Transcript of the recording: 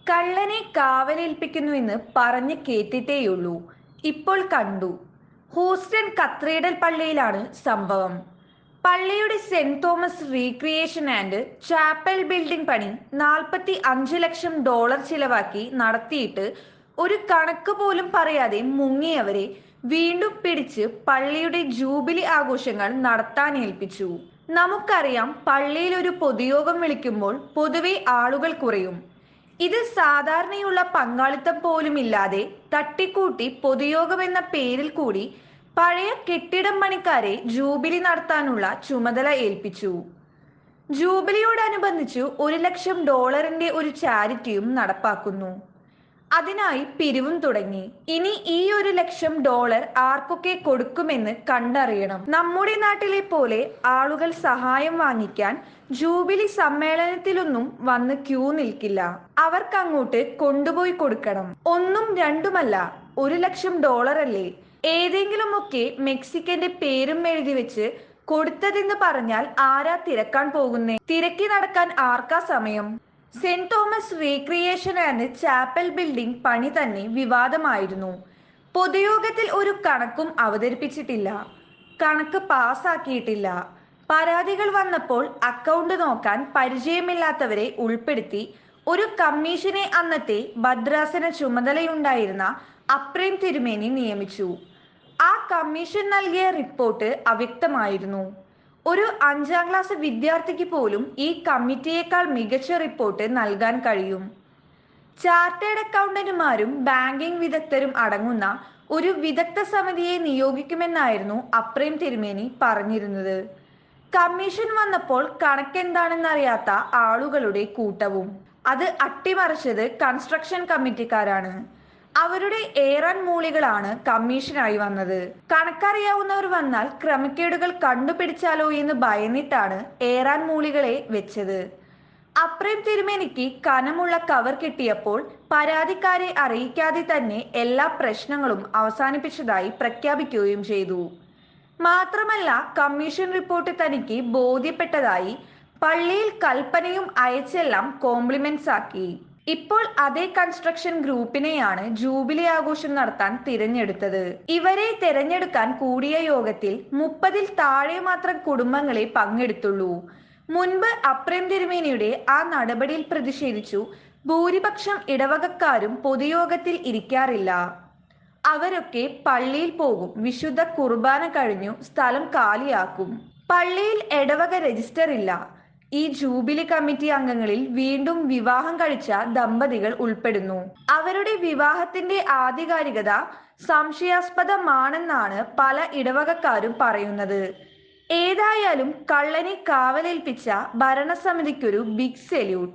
കള്ളനെ കാവലേൽപ്പിക്കുന്നുവെന്ന് പറഞ്ഞ് കേട്ടിട്ടേയുള്ളൂ. ഇപ്പോൾ കണ്ടു. ഹൂസ്റ്റൺ കത്തീഡ്രൽ പള്ളിയിലാണ് സംഭവം. പള്ളിയുടെ saint Thomas recreation and chapel building പണി 45 ലക്ഷം ഡോളർ ചിലവാക്കി നടത്തിയിട്ട് ഒരു കണക്ക് പോലും പറയാതെ മുങ്ങിയവരെ വീണ്ടും പിടിച്ച് പള്ളിയുടെ ജൂബിലി ആഘോഷങ്ങൾ നടത്താനേൽപ്പിച്ചു. നമുക്കറിയാം, പള്ളിയിൽ ഒരു പൊതുയോഗം വിളിക്കുമ്പോൾ പൊതുവെ ആളുകൾ കുറയും. ഇത് സാധാരണയുള്ള പങ്കാളിത്തം പോലുമില്ലാതെ തട്ടിക്കൂട്ടി പൊതുയോഗം എന്ന പേരിൽ കൂടി പഴയ കെട്ടിടം പണിക്കാരെ ജൂബിലി നടത്താനുള്ള ചുമതല ഏൽപ്പിച്ചു. ജൂബിലിയോടനുബന്ധിച്ചു 1 ലക്ഷം ഡോളറിന്റെ ഒരു ചാരിറ്റിയും നടപ്പാക്കുന്നു. അതിനായി പിരിവും തുടങ്ങി. ഇനി ഈ 1 ലക്ഷം ഡോളർ ആർക്കൊക്കെ കൊടുക്കുമെന്ന് കണ്ടറിയണം. നമ്മുടെ നാട്ടിലെ പോലെ ആളുകൾ സഹായം വാങ്ങിക്കാൻ ജൂബിലി സമ്മേളനത്തിലൊന്നും വന്ന് ക്യൂ നിൽക്കില്ല. അവർക്കങ്ങോട്ട് കൊണ്ടുപോയി കൊടുക്കണം. ഒന്നും രണ്ടുമല്ല, 1 ലക്ഷം ഡോളർ അല്ലേ. ഏതെങ്കിലുമൊക്കെ മെക്സിക്കന്റെ പേരും എഴുതി വെച്ച് കൊടുത്തതെന്ന് പറഞ്ഞാൽ ആരാ തിരക്കാൻ പോകുന്നേ? തിരക്കി നടക്കാൻ ആർക്കാ സമയം? Saint Thomas recreation and chapel building പണി തന്നെ വിവാദമായിരുന്നു. പൊതുയോഗത്തിൽ ഒരു കണക്കും അവതരിപ്പിച്ചിട്ടില്ല. കണക്ക് പാസാക്കിയിട്ടില്ല. പരാതികൾ വന്നപ്പോൾ അക്കൗണ്ട് നോക്കാൻ പരിചയമില്ലാത്തവരെ ഉൾപ്പെടുത്തി ഒരു കമ്മീഷനെ അന്നത്തെ ഭദ്രാസന ചുമതലയുണ്ടായിരുന്ന അപ്രേം തിരുമേനി നിയമിച്ചു. ആ കമ്മീഷൻ നൽകിയ റിപ്പോർട്ട് അവ്യക്തമായിരുന്നു. ഒരു 5ാം ക്ലാസ് വിദ്യാർത്ഥിക്ക് പോലും ഈ കമ്മിറ്റിയേക്കാൾ മികച്ച റിപ്പോർട്ട് നൽകാൻ കഴിയും. ചാർട്ടേഡ് അക്കൗണ്ടന്റുമാരും ബാങ്കിംഗ് വിദഗ്ധരും അടങ്ങുന്ന ഒരു വിദഗ്ധ സമിതിയെ നിയോഗിക്കുമെന്നായിരുന്നു അപ്രേം തിരുമേനി പറഞ്ഞിരുന്നത്. കമ്മീഷൻ വന്നപ്പോൾ കണക്കെന്താണെന്നറിയാത്ത ആളുകളുടെ കൂട്ടവും. അത് അട്ടിമറിച്ചത് കൺസ്ട്രക്ഷൻ കമ്മിറ്റിക്കാരാണ്. അവരുടെ ഏറാൻ മൂളികളാണ് കമ്മീഷനായി വന്നത്. കണക്കറിയാവുന്നവർ വന്നാൽ ക്രമക്കേടുകൾ കണ്ടുപിടിച്ചാലോ എന്ന് ഭയന്നിട്ടാണ് ഏറാൻ മൂളികളെ വെച്ചത്. അപ്രേം തിരുമേനിക്ക് കനമുള്ള കവർ കിട്ടിയപ്പോൾ പരാതിക്കാരെ അറിയിക്കാതെ തന്നെ എല്ലാ പ്രശ്നങ്ങളും അവസാനിപ്പിച്ചതായി പ്രഖ്യാപിക്കുകയും ചെയ്തു. മാത്രമല്ല, കമ്മീഷൻ റിപ്പോർട്ട് തനിക്ക് ബോധ്യപ്പെട്ടതായി പള്ളിയിൽ കൽപ്പനയും അയച്ചെല്ലാം കോംപ്ലിമെന്റ്സ് ആക്കി. ഇപ്പോൾ അതേ കൺസ്ട്രക്ഷൻ ഗ്രൂപ്പിനെയാണ് ജൂബിലി ആഘോഷം നടത്താൻ തിരഞ്ഞെടുത്തത്. ഇവരെ തിരഞ്ഞെടുക്കാൻ കൂടിയ യോഗത്തിൽ 30-ൽ താഴെ മാത്രം കുടുംബങ്ങളെ പങ്കെടുത്തുള്ളൂ. മുൻപ് അപ്രേം തിരുമേനിയുടെ ആ നടപടിയിൽ പ്രതിഷേധിച്ചു ഭൂരിപക്ഷം ഇടവകക്കാരും പൊതുയോഗത്തിൽ ഇരിക്കാറില്ല. അവരൊക്കെ പള്ളിയിൽ പോകും, വിശുദ്ധ കുർബാന കഴിഞ്ഞു സ്ഥലം കാലിയാക്കും. പള്ളിയിൽ ഇടവക രജിസ്റ്റർ ഇല്ല. ഈ ജൂബിലി കമ്മിറ്റി അംഗങ്ങളിൽ വീണ്ടും വിവാഹം കഴിച്ച ദമ്പതികൾ ഉൾപ്പെടുന്നു. അവരുടെ വിവാഹത്തിന്റെ ആധികാരികത സംശയാസ്പദമാണെന്നാണ് പല ഇടവകക്കാരും പറയുന്നത്. ഏതായാലും കള്ളനെ കാവലേൽപ്പിച്ച ഭരണസമിതിക്കൊരു ബിഗ് സല്യൂട്ട്.